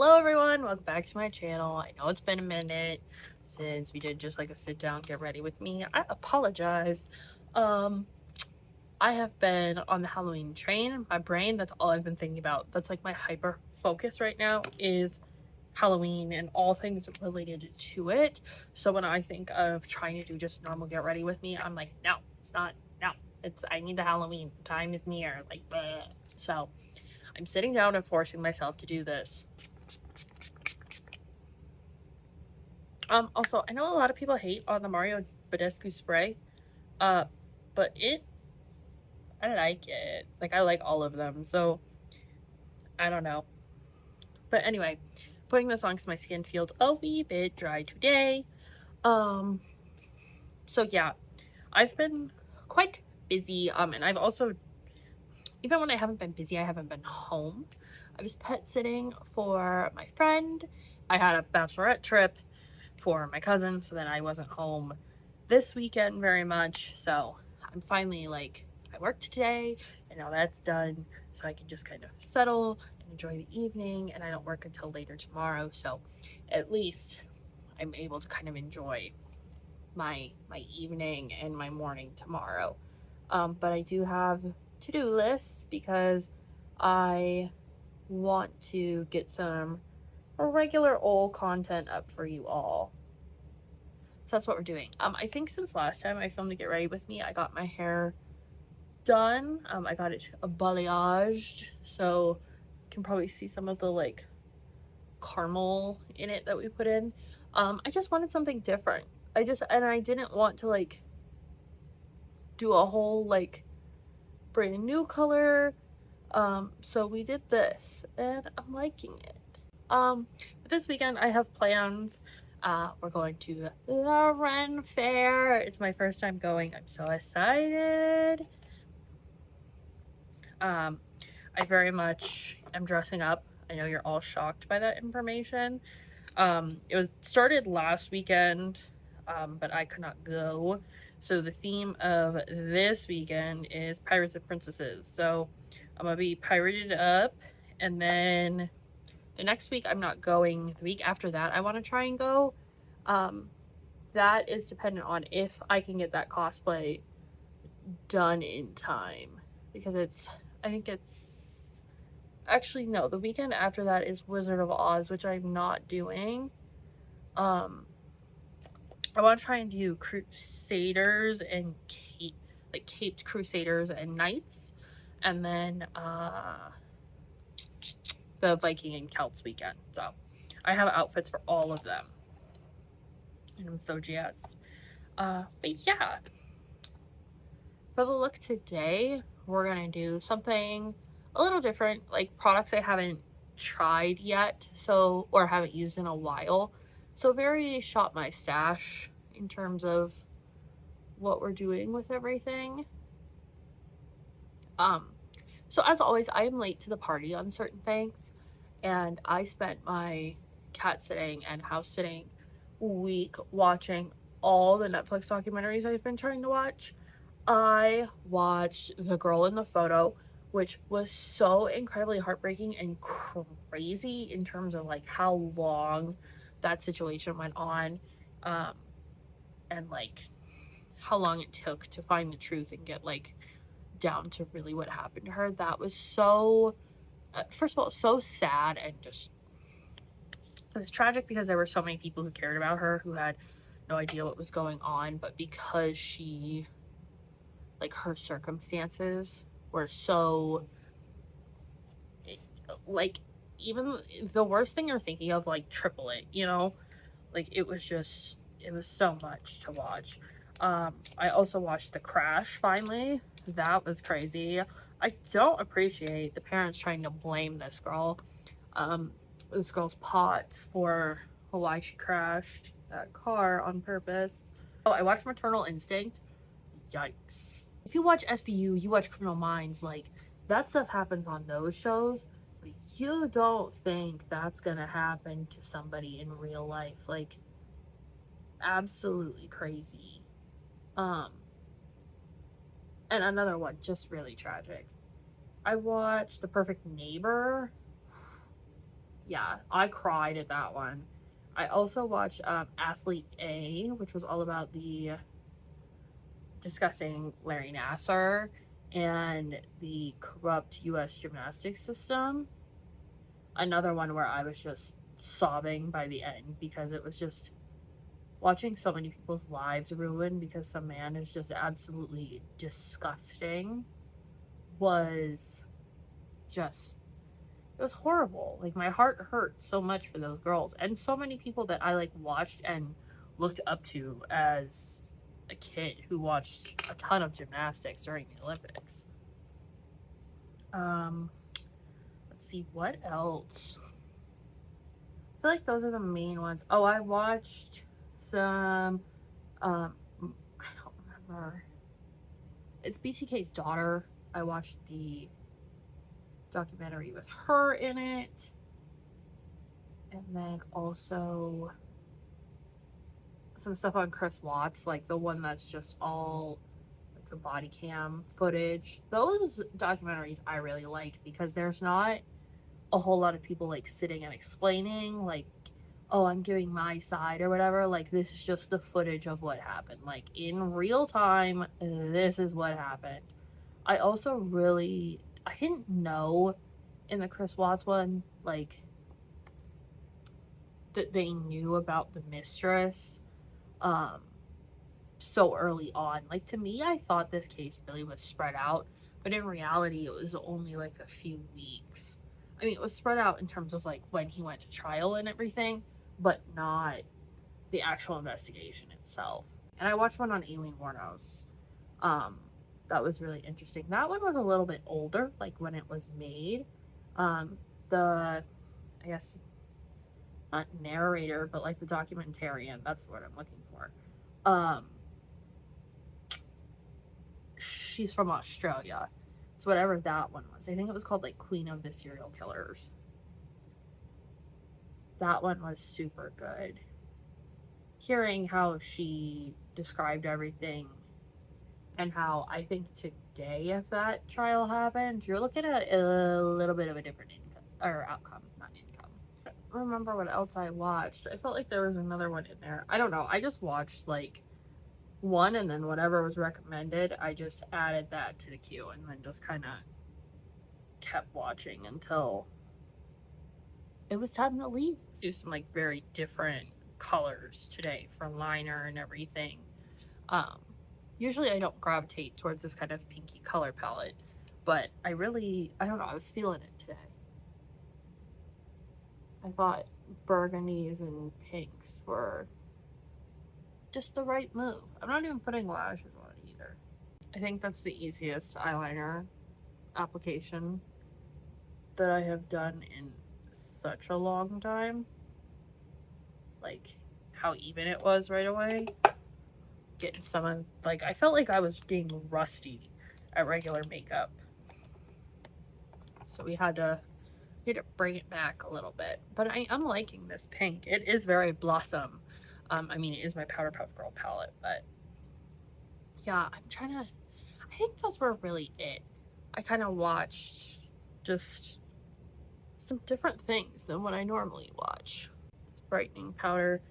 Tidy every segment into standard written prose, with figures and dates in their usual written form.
Hello everyone, welcome back to my channel. I know it's been a minute since we did just like a sit down, get ready with me. I apologize. Um, I have been on the Halloween train. My brain, that's all I've been thinking about. That's like my hyper focus right now is Halloween and all things related to it. So when I think of trying to do just normal get ready with me, I'm like, no, it's not. No, I need the Halloween. Time is near. Like, bleh. So I'm sitting down and forcing myself to do this. Also, I know a lot of people hate on the Mario Badescu spray, uh, but I like it. Like, I like all of them, so I don't know. But anyway, putting this on because my skin feels a wee bit dry today. Um, so yeah, I've been quite busy, and I've also, even when I haven't been busy, I haven't been home. I was pet sitting for my friend. I had a bachelorette trip for my cousin, so then I wasn't home this weekend very much. So I'm finally like, I worked today and now that's done, so I can just kind of settle and enjoy the evening, and I don't work until later tomorrow, so at least I'm able to kind of enjoy my evening and my morning tomorrow. But I do have to-do lists because I want to get some regular old content up for you all. So that's what we're doing. I think since last time I filmed to get ready with me, I got my hair done. I got it balayaged, so you can probably see some of the like caramel in it that we put in. I just wanted something different. I didn't want to like do a whole like brand new color. So we did this and I'm liking it. But this weekend I have plans. We're going to the Ren Fair. It's my first time going. I'm so excited. I very much am dressing up. I know you're all shocked by that information. It was started last weekend, but I could not go. So the theme of this weekend is Pirates and Princesses. So I'm gonna be pirated up, and then the next week I'm not going. The week after that I want to try and go. Um, that is dependent on if I can get that cosplay done in time, because I think it's actually no, the weekend after that is Wizard of Oz, which I'm not doing. Um, I want to try and do Crusaders and like Caped Crusaders and Knights, and then the Viking and Celts weekend. So I have outfits for all of them, and I'm so jazzed. But yeah, for the look today, we're gonna do something a little different, like products I haven't tried yet, so or haven't used in a while. So very shop my stash in terms of what we're doing with everything. Um, so as always, I am late to the party on certain things, and I spent my cat sitting and house sitting week watching all the Netflix documentaries I've been trying to watch. I watched The Girl in the Photo, which was so incredibly heartbreaking and crazy in terms of like how long that situation went on, um, and like how long it took to find the truth and get like down to really what happened to her. That was so, first of all, so sad, and just it was tragic because there were so many people who cared about her who had no idea what was going on, but because she, like, her circumstances were so, like, even the worst thing you're thinking of, like, triple it, you know? Like, it was just, it was so much to watch. I also watched The Crash finally. That was crazy. I don't appreciate the parents trying to blame this girl's pots for why she crashed that car on purpose. Oh, I watched Maternal Instinct. Yikes. If you watch SVU, you watch Criminal Minds, like, that stuff happens on those shows, but you don't think that's gonna happen to somebody in real life. Like, absolutely crazy. Um, and another one, just really tragic. I watched The Perfect Neighbor. Yeah, I cried at that one. I also watched Athlete A, which was all about the discussing Larry Nassar and the corrupt U.S. gymnastics system. Another one where I was just sobbing by the end because it was just watching so many people's lives ruined because some man is just absolutely disgusting was just, it was horrible. Like, my heart hurt so much for those girls and so many people that I like watched and looked up to as a kid who watched a ton of gymnastics during the Olympics. Let's see, what else? I feel like those are the main ones. Oh, I watched some I don't remember. It's BTK's daughter. I watched the documentary with her in it. And then also some stuff on Chris Watts, like the one that's just all like the body cam footage. Those documentaries I really like because there's not a whole lot of people like sitting and explaining like, oh, I'm giving my side or whatever. Like, this is just the footage of what happened. Like, in real time, this is what happened. I also really, I didn't know in the Chris Watts one, like, that they knew about the mistress so early on. Like, to me, I thought this case really was spread out, but in reality, it was only like a few weeks. I mean, it was spread out in terms of like when he went to trial and everything, but not the actual investigation itself. And I watched one on Aileen Wuornos. That was really interesting. That one was a little bit older, like when it was made. The, I guess, not narrator, but like the documentarian, that's the word I'm looking for. She's from Australia. It's whatever that one was. I think it was called like Queen of the Serial Killers. That one was super good. Hearing how she described everything and how I think today, if that trial happened, you're looking at a little bit of a different income or outcome, not income. I don't remember what else I watched. I felt like there was another one in there. I don't know. I just watched like one and then whatever was recommended, I just added that to the queue and then just kind of kept watching until it was time to leave. Do some like very different colors today for liner and everything. Usually I don't gravitate towards this kind of pinky color palette, but I don't know, I was feeling it today. I thought burgundies and pinks were just the right move. I'm not even putting lashes on it either. I think that's the easiest eyeliner application that I have done in such a long time. Like how even it was right away. Getting some of, like, I felt like I was being rusty at regular makeup. So we had to bring it back a little bit. But I'm liking this pink. It is very Blossom. I mean, it is my Powder Puff Girl palette, but yeah, I think those were really it. I kind of watched just some different things than what I normally watch. This brightening powder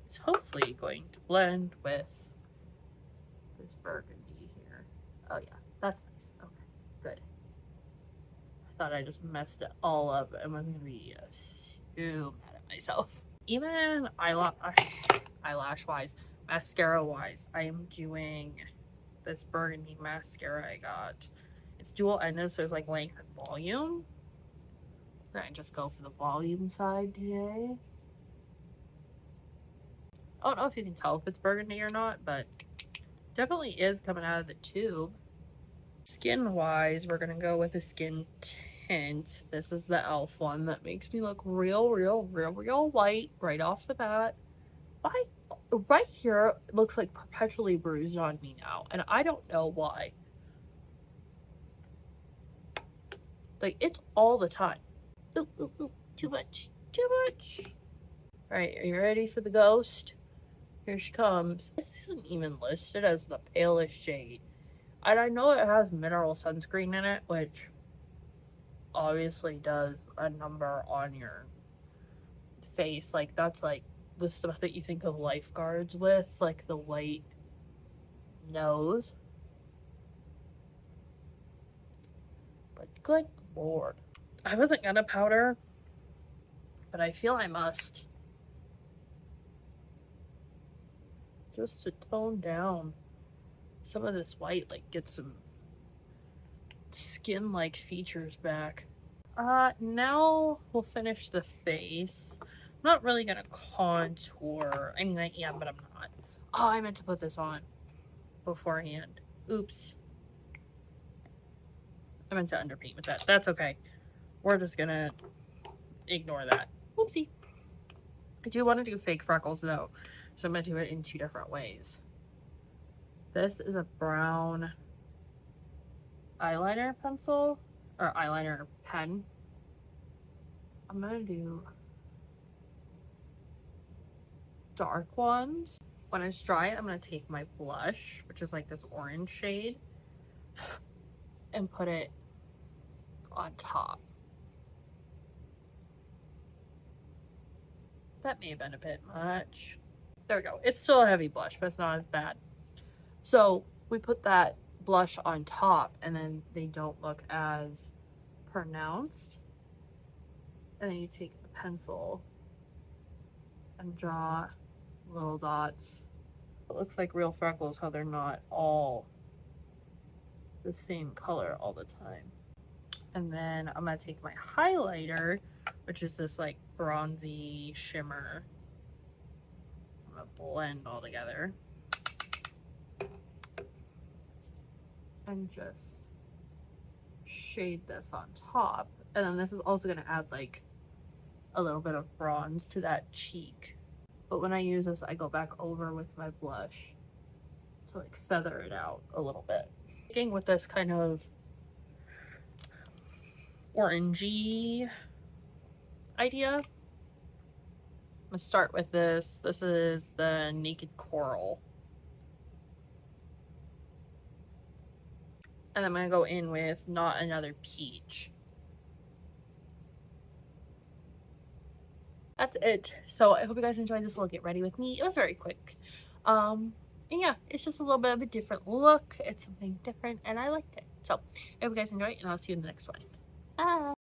is hopefully going to blend with this burgundy here. Oh yeah, that's nice. Okay, good. I thought I just messed it all up and was gonna be so mad at myself. Even eyelash wise, mascara wise, I am doing this burgundy mascara I got. It's dual ended, so there's like length and volume. I just go for the volume side today. I don't know if you can tell if it's burgundy or not, but definitely is coming out of the tube. Skin wise, we're gonna go with a skin tint. This is the e.l.f. one that makes me look real white right off the bat. Right here it looks like perpetually bruised on me now, and I don't know why. Like, it's all the time. Ooh, ooh, ooh, too much. Alright, are you ready for the ghost? Here she comes. This isn't even listed as the palest shade. And I know it has mineral sunscreen in it, which obviously does a number on your face. Like, that's like the stuff that you think of lifeguards with, like the white nose. But good lord. I wasn't gonna powder, but I feel I must. Just to tone down some of this white, like get some skin-like features back. Now we'll finish the face. I'm not really gonna contour. I mean, I am, but I'm not. Oh, I meant to put this on beforehand. Oops. I meant to underpaint with that. That's okay. We're just gonna ignore that. Oopsie. I do want to do fake freckles though, so I'm gonna do it in 2 different ways. This is a brown eyeliner pencil, or eyeliner pen. I'm gonna do dark ones. When it's dry, I'm gonna take my blush, which is like this orange shade, and put it on top. That may have been a bit much. There we go. It's still a heavy blush, but it's not as bad. So we put that blush on top, and then they don't look as pronounced. And then you take the pencil and draw little dots. It looks like real freckles, how they're not all the same color all the time. And then I'm gonna take my highlighter, which is this like bronzy shimmer. I'm gonna blend all together. And just shade this on top. And then this is also gonna add like a little bit of bronze to that cheek. But when I use this, I go back over with my blush to like feather it out a little bit. Sticking with this kind of orangey idea, I'm gonna start with this. This is the Naked Coral. And I'm gonna go in with Not Another Peach. That's it. So I hope you guys enjoyed this little get ready with me. It was very quick. And yeah, it's just a little bit of a different look. It's something different and I liked it. So I hope you guys enjoy it, and I'll see you in the next one. Bye.